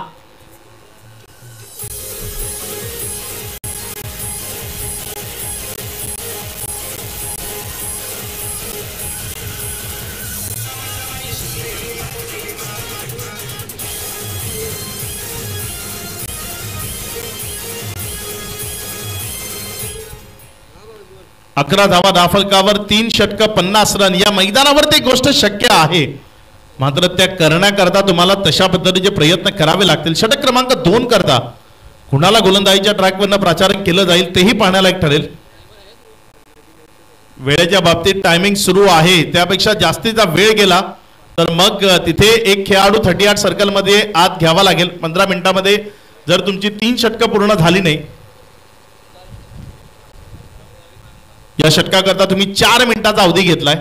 अकरा धावा दाफलकावर 3 षटक 50 रन. या मैदानावर ती गोष्ट शक्य आहे, मात्र त्या करण्याकरता तुम्हाला तशा पद्धतीचे प्रयत्न करावे लागतील. षटक क्रमांक 2 करता कुणाला गोलंदाजीच्या ट्रॅकवरनं प्राचारण केलं जाईल तेही पाहण्यालायक ठरेल. वेळेच्या बाबतीत टायमिंग सुरू आहे, त्यापेक्षा जास्तीचा वेळ गेला तर मग तिथे एक खेळाडू 38 सर्कलमध्ये आत घ्यावा लागेल. 15 मिनिटांमध्ये जर तुमची 3 षटकं पूर्ण झाली नाही, या षटकाकरता तुम्ही 4 मिनिटाचा अवधी घेतलाय.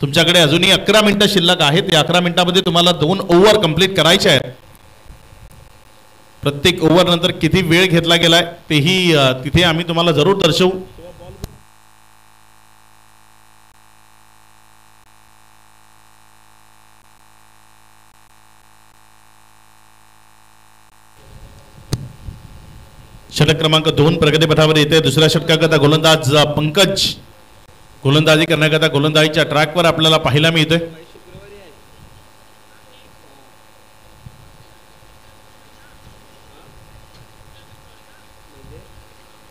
तुमच्याकडे अजूनही 11 मिनिटं शिल्लक आहेत. या 11 मिनिटांमध्ये तुम्हाला 2 ओव्हर कंप्लीट करायचे आहेत. प्रत्येक ओव्हर नंतर किती वेळ घेतला गेलाय तेही तिथे आम्ही तुम्हाला जरूर दर्शवू. षटक क्रमांक 2 प्रगतीपथावर येते. दुसऱ्या षटकाकरता गोलंदाज पंकज गोलंदाजी करण्याकरता गोलंदाजीच्या ट्रॅकवर आपल्याला पाहायला मिळतोय.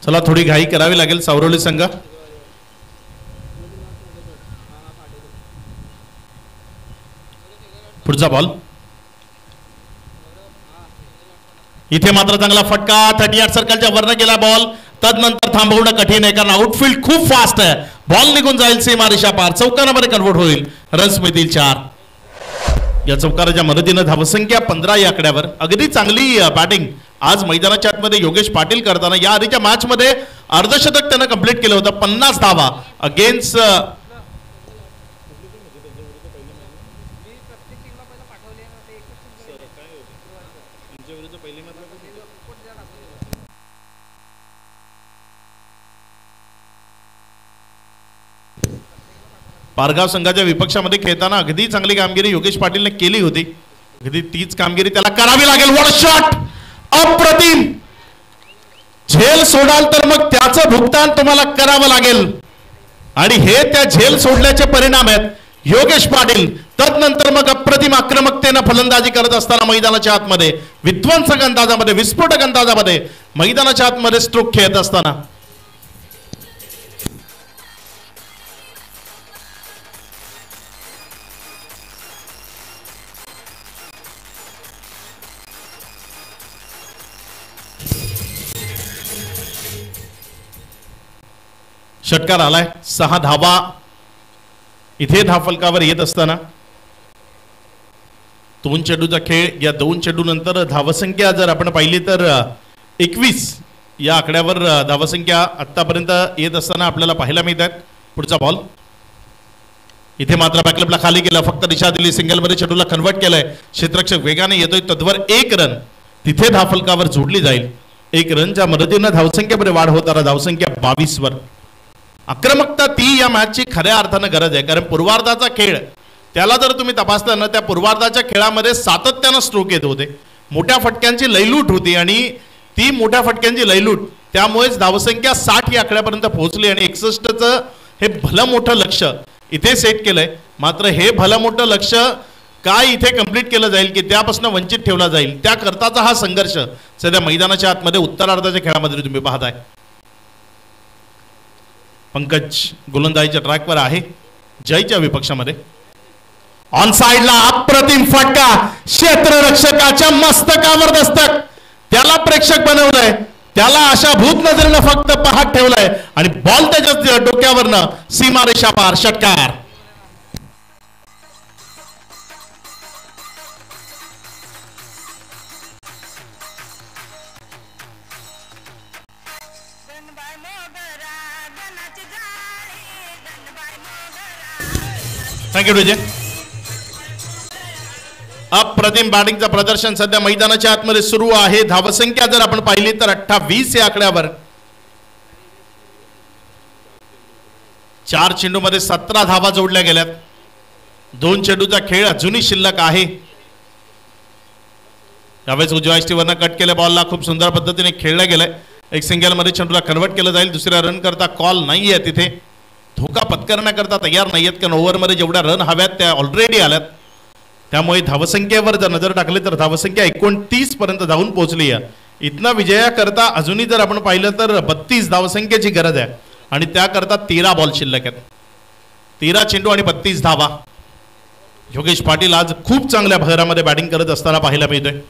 चला थोडी घाई करावी लागेल सावरवली संघ. पुढचा बॉल इथे मात्र चांगला फटका. 38 सर्कलच्या वरनं गेला बॉल. तदनंतर थांबवणं कठीण आहे कारण आउटफील्ड खूप फास्ट आहे. बॉल निघून जाईल सीमारेषा पार. चौकारामध्ये कन्वर्ट होईल. रन्स मिळतील 4. या चौकाराच्या मदतीनं धावसंख्या 15 या आकड्यावर. अगदी चांगली बॅटिंग आज मैदानाच्या आतमध्ये योगेश पाटील करताना. या आधीच्या मॅच मध्ये अर्धशतक त्यानं कंप्लीट केलं होतं. 50 धावा अगेन्स्ट पारगाव संघाच्या विपक्षामध्ये खेळताना अगदी चांगली कामगिरी योगेश पाटीलने केली होती. अगदी तीच कामगिरी त्याला करावी लागेल. व्हॉट शॉट, अप्रतिम. झेल सोडाल तर मग त्याचं भुगतान तुम्हाला करावं लागेल आणि हे त्या झेल सोडल्याचे परिणाम आहेत. योगेश पाटील तदनंतर मग अप्रतिम आक्रमकतेने फलंदाजी करत असताना मैदानाच्या आतमध्ये विध्वंसक अंदाजामध्ये विस्फोटक अंदाजामध्ये मैदानाच्या आतमध्ये स्ट्रोक खेळत असताना षटकार आलाय. 6 धावा इथे धावफलकावर येत असताना 2 चेंडूचा खेळ. या 2 चेंडू नंतर धावसंख्या जर आपण पाहिली तर 21 या आकड्यावर धावसंख्या आतापर्यंत येत असताना आपल्याला पाहायला मिळतात. पुढचा बॉल इथे मात्र बॅकलपला खाली केला. फक्त दिशा दिली. सिंगलमध्ये चेंडूला कन्वर्ट केलंय. क्षेत्ररक्षक वेगाने येतोय. तद्वर 1 रन तिथे धावफलकावर जोडली जाईल. 1 रनच्या मदतीनं धावसंख्येमध्ये वाढ होताना धावसंख्या 22 वर. आक्रमकता ती या मॅचची खऱ्या अर्थानं गरज आहे कारण पूर्वार्धाचा खेळ त्याला जर तुम्ही तपासता ना त्या पूर्वार्धाच्या खेळामध्ये सातत्यानं स्ट्रोक येत होते. मोठ्या फटक्यांची लयलूट होती आणि ती मोठ्या फटक्यांची लयलूट त्यामुळेच धावसंख्या 60 या आकड्यापर्यंत पोहोचली आणि 61चं हे भलं मोठं लक्ष इथे सेट केलंय. मात्र हे भलं मोठं लक्ष काय इथे कंप्लीट केलं जाईल की त्यापासून वंचित ठेवला जाईल त्याकरताचा हा संघर्ष सध्या मैदानाच्या आतमध्ये उत्तरार्धाच्या खेळामध्ये तुम्ही पाहताय. पंकज गोलंदाजीच्या ट्रॅकवर आहे. जयच्या विपक्षामध्ये ऑन साइडला अप्रतिम फटका. क्षेत्ररक्षकाच्या मस्तकावर दस्तक. त्याला प्रेक्षक बनवलंय. त्याला अशा भूत नजरेनं फक्त पाहत ठेवलंय आणि बॉल त्याच्या डोक्यावरनं सीमारेषा पार. षटकार. थँक्यू विजय. अप्रतिम बॅटिंगचं प्रदर्शन सध्या मैदानाच्या आतमध्ये सुरू आहे. धावसंख्या जर आपण पाहिली तर 28 या आकड्यावर. 4 चेंडूमध्ये 17 धावा जोडल्या गेल्यात. 2 चेंडूचा खेळ अजूनही शिल्लक आहे. यावेळेस उजव्या यष्टीवरनं कट केल्या बॉलला खूप सुंदर पद्धतीने खेळलं गेलंय. एक सिंगल मध्ये चेंडूला कन्वर्ट केलं जाईल. दुसऱ्या रन करता कॉल नाही आहे तिथे. धोका पत्करण्याकरता तयार नाही आहेत कारण ओव्हरमध्ये जेवढ्या रन हव्यात त्या ऑलरेडी आल्यात. त्यामुळे धावसंख्येवर जर नजर टाकली तर धावसंख्या 29 पर्यंत जाऊन पोहोचली आहे. इथनं विजयाकरता अजूनही जर आपण पाहिलं तर 32 धावसंख्येची गरज आहे आणि त्याकरता 13 बॉल शिल्लक आहेत. 13 चेंडू आणि 32 धावा. योगेश पाटील आज खूप चांगल्या भरामध्ये बॅटिंग करत असताना पाहायला मिळतोय.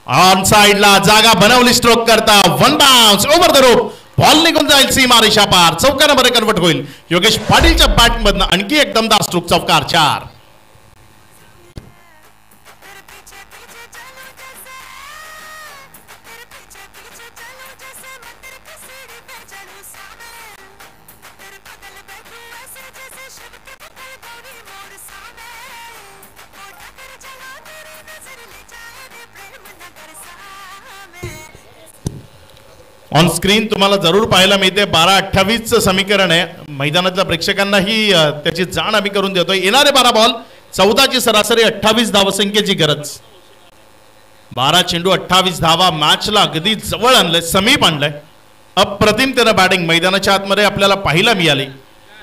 ऑन साइडला जागा बनवली स्ट्रोक करता. One bounce over the rope. Ball निघून जाईल सीमा रेषा पार. चौकारामध्ये कन्वर्ट होईल. योगेश पाटीलच्या बॅट मधनं आणखी एक दमदार स्ट्रोक. चौकार 4. ऑन स्क्रीन तुम्हाला जरूर पाहायला मिळते 12-28 समीकरण आहे. मैदानातल्या प्रेक्षकांनाही त्याची जाण आम्ही करून देतोय. येणारे 12 बॉल 14 ची सरासरी 28 धावसंख्येची गरज. 12 चेंडू 28 धावा. मॅचला अगदी जवळ आणलंय, समीप आणलंय. अप्रतिम त्यानं बॅटिंग मैदानाच्या आतमध्ये आपल्याला पाहायला मिळाली.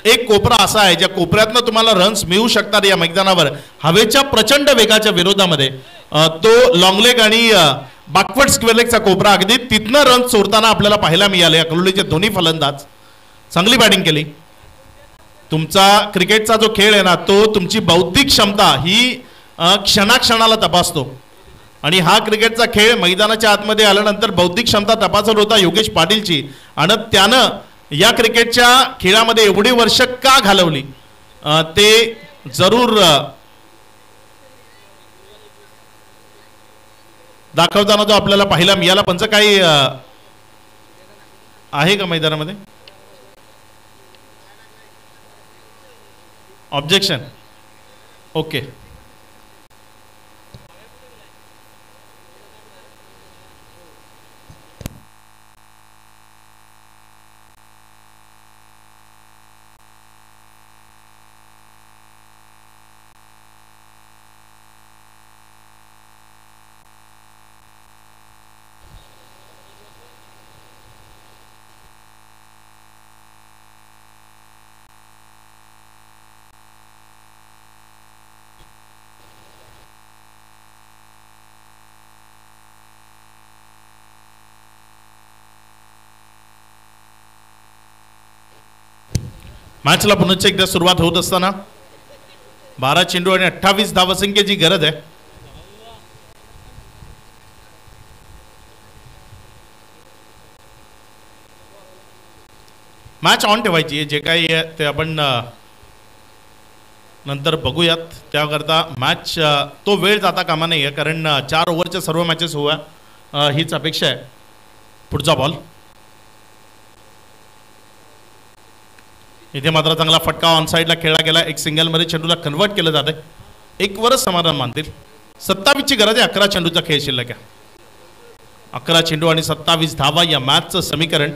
एक कोपरा असा आहे ज्या कोपऱ्यातनं तुम्हाला रन्स मिळू शकतात या मैदानावर हवेच्या प्रचंड वेगाच्या विरोधामध्ये. तो लॉंग लेग आणि बॅकवर्ड स्क्वेअर लेगचा कोपरा. अगदी तिथनं रन चोरताना आपल्याला पाहायला मिळाले. अकलूजचे दोन्ही फलंदाज चांगली बॅटिंग केली. तुमचा क्रिकेटचा जो खेळ आहे ना तो तुमची बौद्धिक क्षमता ही क्षणाक्षणाला तपासतो आणि हा क्रिकेटचा खेळ मैदानाच्या आतमध्ये आल्यानंतर बौद्धिक क्षमता तपासत होता योगेश पाटीलची. आणि त्यानं या क्रिकेटच्या खेळामध्ये एवढी वर्ष का घालवली ते जरूर दाखवताना जो आपल्याला पाहायला मिळाला. पंच काही आहे का मैदानामध्ये ऑब्जेक्शन? ओके. मॅचला पुन्हा एकदा सुरुवात होत असताना 12 चेंडू आणि 28 धावसंख्येची गरज आहे. मॅच ऑन ठेवायची. जे काही आहे ते आपण नंतर बघूयात. त्याकरता मॅच तो वेळ जाता कामा नाही आहे कारण 4 ओव्हरच्या सर्व मॅचेस होव्या हीच अपेक्षा आहे. पुढचा बॉल इथे मात्र चांगला फटका ऑन साइडला खेळला गेला. एक सिंगल मध्ये चेंडूला कन्वर्ट केलं जाते. 1 वरच समाधान मानतील. 27 ची गरज आहे. 11 चेंडूचा खेळ शिल्लक आहे. 11 चेंडू आणि 27 धावा या मॅचचं समीकरण.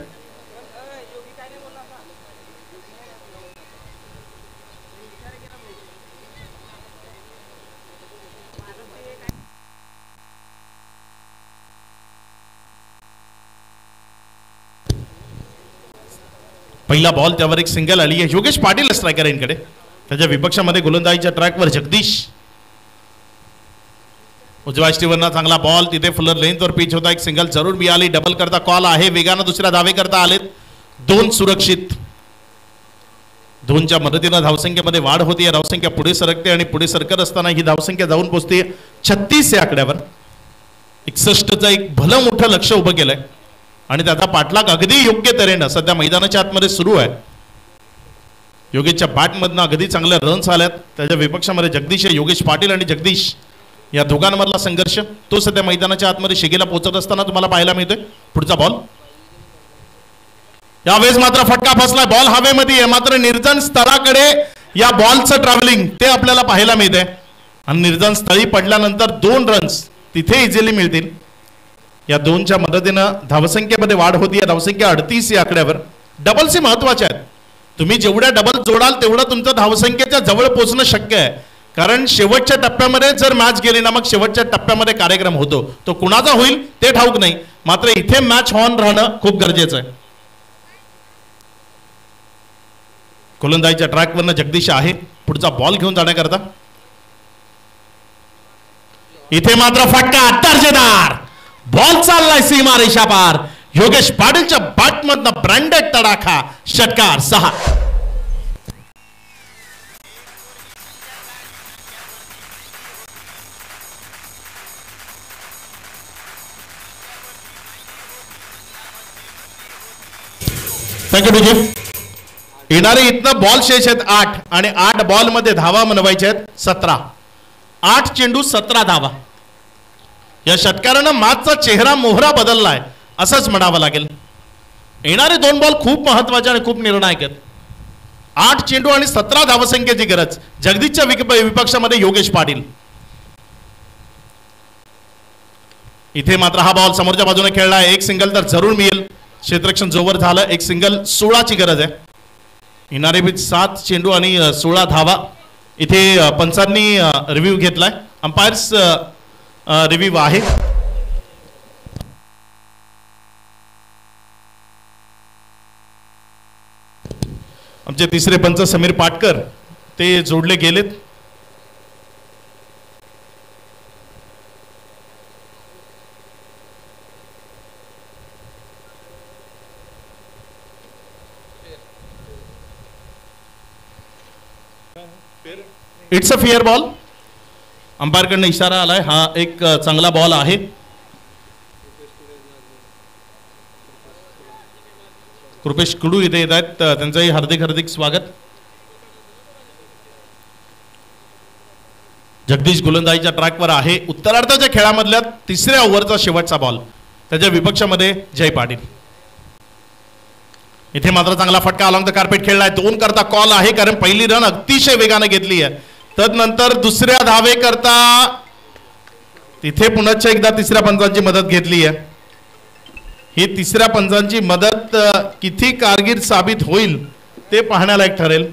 पहिला बॉल त्यावर एक सिंगल आली आहे. योगेश पाटील स्ट्रायकर इनकडे. त्याच्या विपक्षामध्ये गोलंदाजीच्या ट्रॅकवर जगदीश. उजव्या स्टीवरना चांगला बॉल. तिथे फुलर लेंथवर पिच होता. एक सिंगल जरूर मिळाली. डबल करता कॉल आहे. वेगानं दुसऱ्या धावे करता आलेत. 2 सुरक्षित. 2च्या मदतीनं धावसंख्येमध्ये वाढ होती. धावसंख्या पुढे सरकते आणि पुढे सरकत असताना ही धावसंख्या जाऊन पोहोचते 36 या आकड्यावर. 61चं एक भलं मोठं लक्ष उभं केलंय आणि त्याचा पाठलाग अगदी योग्य तऱ्हेनं सध्या मैदानाच्या आतमध्ये सुरू आहे. योगेशच्या बॅटमधनं अगदी चांगल्या रन्स आल्यात. त्याच्या विपक्षामध्ये जगदीश आहे. योगेश पाटील आणि जगदीश या दोघांमधला संघर्ष तो सध्या मैदानाच्या आतमध्ये शिगेला पोहोचत असताना तुम्हाला पाहायला मिळतोय. पुढचा बॉल यावेळेस मात्र फटका फसलाय, बॉल हवेमध्ये आहे, मात्र निर्जन स्थळाकडे या बॉलचं ट्रॅव्हलिंग ते आपल्याला पाहायला मिळते आणि निर्जन स्थळी पडल्यानंतर 2 रन्स तिथे इझिली मिळतील. या 2च्या मदतीनं धावसंख्येमध्ये वाढ होती. या धावसंख्या 38 या आकड्यावर. डबल्स ही महत्वाचे आहेत. तुम्ही जेवढ्या डबल जोडाल तेवढं तुमचं धावसंख्येच्या जवळ पोहोचणं शक्य आहे. कारण शेवटच्या टप्प्यामध्ये जर मॅच गेली ना मग शेवटच्या टप्प्यामध्ये कार्यक्रम होतो. तो कुणाचा होईल ते ठाऊक नाही, मात्र इथे मॅच ऑन राहणं खूप गरजेचं आहे. गोलंदाजीच्या ट्रॅकवरनं जगदीश आहे पुढचा बॉल घेऊन जाण्याकरता. इथे मात्र फटका दर्जेदार बॉल चाललाय सीमा रेषा पार. योगेश पाटीलच्या बॅटमधनं ब्रँडेड तडाखा, षटकार 6. थँक्यू विजय. येणारे इथनं बॉल शेष आहेत 8 आणि 8 बॉल मध्ये धावा मनवायचे आहेत 17. 8 चेंडू 17 धावा. या षटकारानं मॅचचा चेहरा मोहरा बदललाय असंच म्हणावं लागेल. येणारे 2 बॉल खूप महत्वाचे आणि खूप निर्णायक आहेत. 8 चेंडू आणि 17 धावसंख्येची गरज. जगदीशच्या विपक्षामध्ये योगेश पाटील. इथे मात्र हा बॉल समोरच्या बाजूने खेळलाय. एक सिंगल तर जरूर मिळेल. क्षेत्ररक्षण जोवर झालं. एक सिंगल 16ची गरज आहे. येणारे 7 चेंडू आणि 16 धावा. इथे पंचांनी रिव्ह्यू घेतलाय. अंपायर्स रिव्ह्यू आहे. आमचे तिसरे पंच समीर पाटकर ते जोडले गेलेत. It's a fair ball. अंपायरकडनं इशारा आलाय. हा एक चांगला बॉल आहे. कृपेश कुडू इथे येत आहेत. त्यांचंही हार्दिक हार्दिक स्वागत. जगदीश गोलंदाजीच्या ट्रॅकवर आहे. उत्तरार्धाच्या खेळामधल्या 3ऱ्या ओव्हरचा शेवटचा बॉल. त्याच्या विपक्षामध्ये जय पाटील. इथे मात्र चांगला फटका अलॉंग द कार्पेट खेळलाय. 2 करता कॉल आहे कारण पहिली रन अतिशय वेगाने घेतली आहे. तदनंतर दुसऱ्या धावे करता तिथे पुनश्च एकदा तिसऱ्या पंचांची मदत घेतली आहे. ही तिसऱ्या पंचांची मदत किती कारगर साबित होईल ते पाहण्यालायक ठरेल.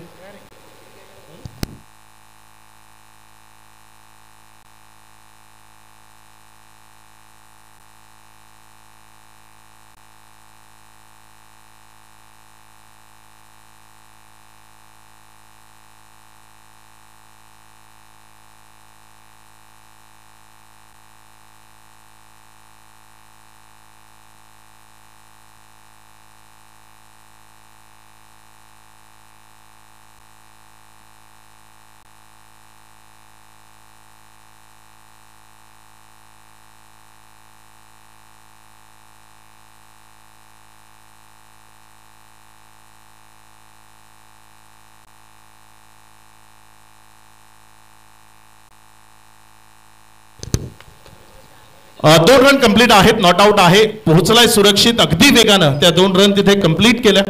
दोन रन कंप्लीट आहेत. नॉट आउट आहे. पोहोचलाय सुरक्षित अगदी वेगानं. त्या 2 रन तिथे कंप्लीट केल्या.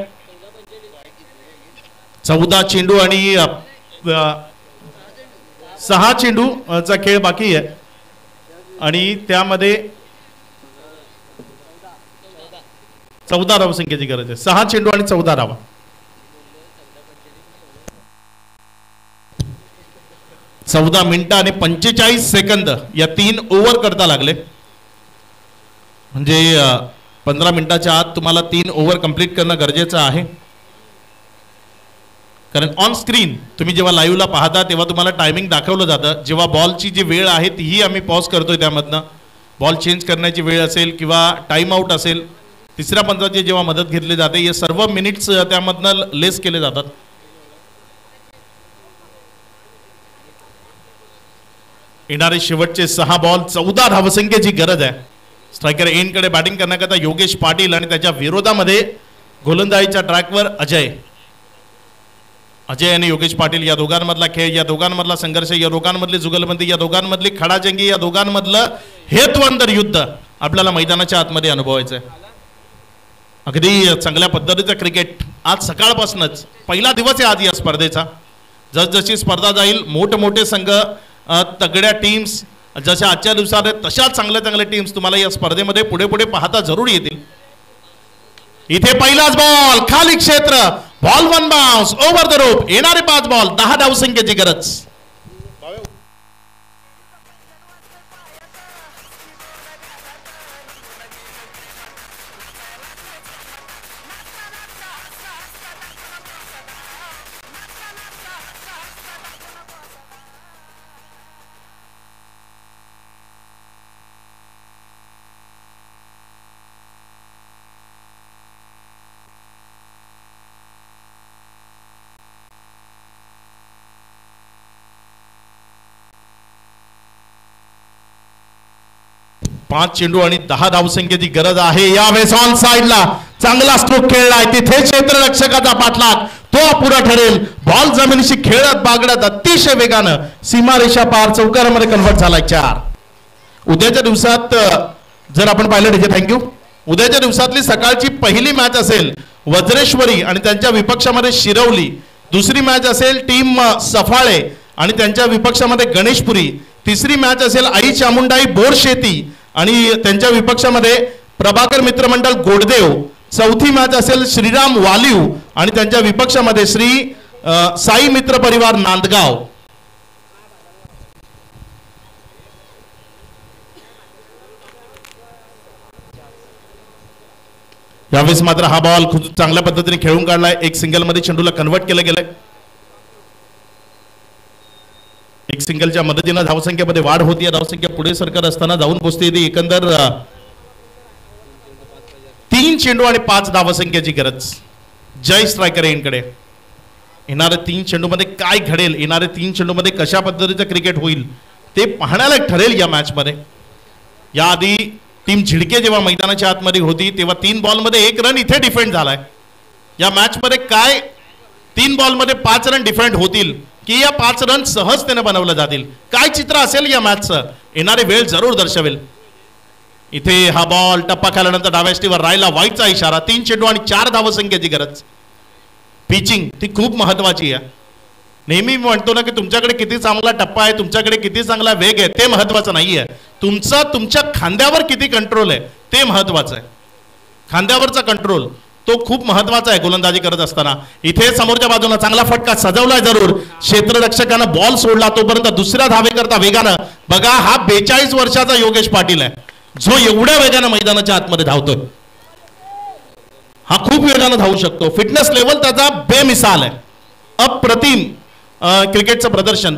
14 चेंडू आणि 6 चेंडू चा खेळ बाकी आहे आणि त्यामध्ये 14 धावसंख्येची गरज आहे. 6 चेंडू आणि 14 धावा. चौदा मिनिटं आणि 45 सेकंद या 3 ओव्हर करता लागले. म्हणजे 15 मिनिटाच्या आत तुम्हाला 3 ओव्हर कंप्लीट करणं गरजेचं आहे. कारण ऑन स्क्रीन तुम्ही जेव्हा लाईव्हला पाहता तेव्हा तुम्हाला टायमिंग दाखवलं जातं. जेव्हा बॉलची जी वेळ आहे तीही आम्ही पॉज करतोय. त्यामधनं बॉल चेंज करण्याची वेळ असेल किंवा टाइम आउट असेल, तिसऱ्या पंचाची जेव्हा मदत घेतली जाते, हे सर्व मिनिट्स त्यामधनं लेस केले जातात. येणारे शेवटचे 6 बॉल 14 धावसंख्येची गरज आहे. स्ट्रायकर एंडकडे बॅटिंग करण्याकरता योगेश पाटील आणि त्याच्या विरोधामध्ये गोलंदाजीच्या ट्रॅकवर अजय आणि योगेश पाटील या दोघांमधला खेळ, या दोघांमधला संघर्ष, या दोघांमधली जुगलबंदी, या दोघांमधली खडाजंगी, या दोघांमधलं हेतवंतर युद्ध आपल्याला मैदानाच्या आतमध्ये अनुभवायचं आहे. अगदी चांगल्या पद्धतीचं क्रिकेट आज सकाळपासूनच पहिला दिवस आहे आज या स्पर्धेचा. जसजशी स्पर्धा जाईल मोठमोठे संघ तगड्या टीम्स जशा आजच्या दिवसात तशा चांगल्या चांगल्या टीम्स तुम्हाला या स्पर्धेमध्ये पुढे पुढे पाहता जरूर येतील. इथे पहिलाच बॉल खाली क्षेत्र ball one bounce over the rope येणारे 5 बॉल 10 धावसंख्येची गरज. पाच चेंडू आणि 10 धावसंख्येची गरज आहे. यावेळेस ऑन साइडला चांगला स्ट्रोक खेळलाय तिथे क्षेत्ररक्षकाचा पाठलाग तो अपुरा ठरेल. बॉल जमिनीशी खेळत बागडत अतिशय वेगानं सीमारेषा पार चौकारामध्ये कन्व्हर्ट झालाय 4. उद्याच्या दिवसात जर आपण पाहिलं ठीक आहे थँक्यू. उद्याच्या दिवसातली सकाळची पहिली मॅच असेल वज्रेश्वरी आणि त्यांच्या विपक्षामध्ये शिरवली. दुसरी मॅच असेल टीम सफाळे आणि त्यांच्या विपक्षामध्ये गणेशपुरी. तिसरी मॅच असेल आई चामुंडाई बोरशेती आणि त्यांच्या विपक्षामध्ये प्रभाकर मित्रमंडळ गोडदेव. चौथी मॅच असेल श्रीराम वालिव आणि त्यांच्या विपक्षामध्ये श्री साई मित्र परिवार नांदगाव. यावेळेस मात्र हा बॉल खूप चांगल्या पद्धतीने खेळून काढलाय. एक सिंगल मध्ये चेंडूला कन्व्हर्ट केलं गेलंय. एक सिंगलच्या मदतीने धावसंख्येमध्ये वाढ होती. धावसंख्या पुढे सरकत असताना जाऊन पोहोचते. एकंदर 3 चेंडू आणि 5 धावसंख्येची गरज जय स्ट्रायकर यांकडे. येणाऱ्या 3 चेंडू मध्ये काय घडेल येणाऱ्या 3 चेंडू मध्ये कशा पद्धतीचं क्रिकेट होईल ते पाहण्याला ठरेल या मॅच मध्ये. याआधी टीम झिडके जेव्हा मैदानाच्या आतमध्ये होती तेव्हा 3 बॉलमध्ये 1 रन इथे डिफेंड झालाय. या मॅच मध्ये काय 3 बॉलमध्ये 5 रन डिफेंड होतील की या 5 रन सहजतेने बनवले जातील. काय चित्र असेल या मॅचचं येणारे वेळ जरूर दर्शवेल. इथे हा बॉल टप्पा खाल्यानंतर डाव्या स्टीवर राहिला वाईटचा इशारा. 3 चेंडू आणि 4 धावसंख्येची गरज. पिचिंग ती खूप महत्वाची आहे. नेहमी म्हणतो ना की तुमच्याकडे किती चांगला टप्पा आहे तुमच्याकडे किती चांगला वेग आहे ते महत्वाचं नाहीये. तुमच्या खांद्यावर किती कंट्रोल आहे ते महत्वाचं आहे. खांद्यावरचा कंट्रोल तो खूप महत्वाचा आहे गोलंदाजी करत असताना. इथे समोरच्या बाजूला चांगला फटका सजवलाय जरूर. क्षेत्ररक्षकानं बॉल सोडला तोपर्यंत दुसऱ्या धावेकरता वेगानं बघा हा 42 वर्षाचा योगेश पाटील आहे जो एवढ्या वेगानं मैदानाच्या आतमध्ये धावतोय. हा खूप वेगानं धावू शकतो. फिटनेस लेवल त्याचा बेमिसाल आहे. अप्रतिम क्रिकेटचं प्रदर्शन.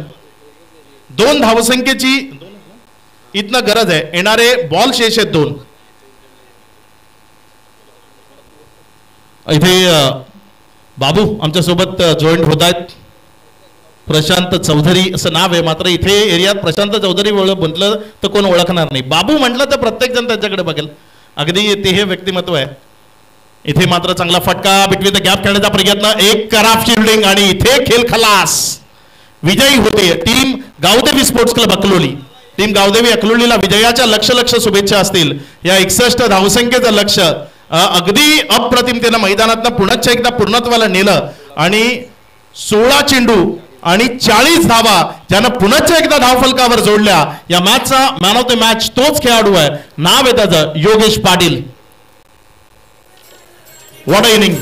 2 धावसंख्येची इथनं गरज आहे. येणारे बॉल शेष आहेत 2. इथे बाबू आमच्या सोबत जॉईंट होत आहेत. प्रशांत चौधरी असं नाव आहे मात्र इथे एरियात प्रशांत चौधरी म्हटलं तर कोण ओळखणार नाही. बाबू म्हटलं तर प्रत्येक जण त्यांच्याकडे बघेल. अगदी ते हे व्यक्तिमत्व आहे. इथे मात्र चांगला फटका बिटवीन द गॅप खेळण्याचा प्रयत्न. एक खराब फिल्डिंग आणि इथे खेळ खलास. विजयी होते team Gavdevi sports club Akloli. Team Gavdevi अकलोलीला विजयाच्या लक्ष शुभेच्छा असतील. या 61 धावसंख्येचं लक्ष्य अगदी अप्रतिमतेनं मैदानातनं पुन्हा एकदा पूर्णत्वाला नेलं आणि 16 चेंडू आणि 40 धावा ज्यानं पुन्हा एकदा धावफलकावर जोडल्या. या मॅचचा मॅन ऑफ द मॅच तोच खेळाडू आहे. नाव आहे त्याचं Yogesh Patil. What a inning.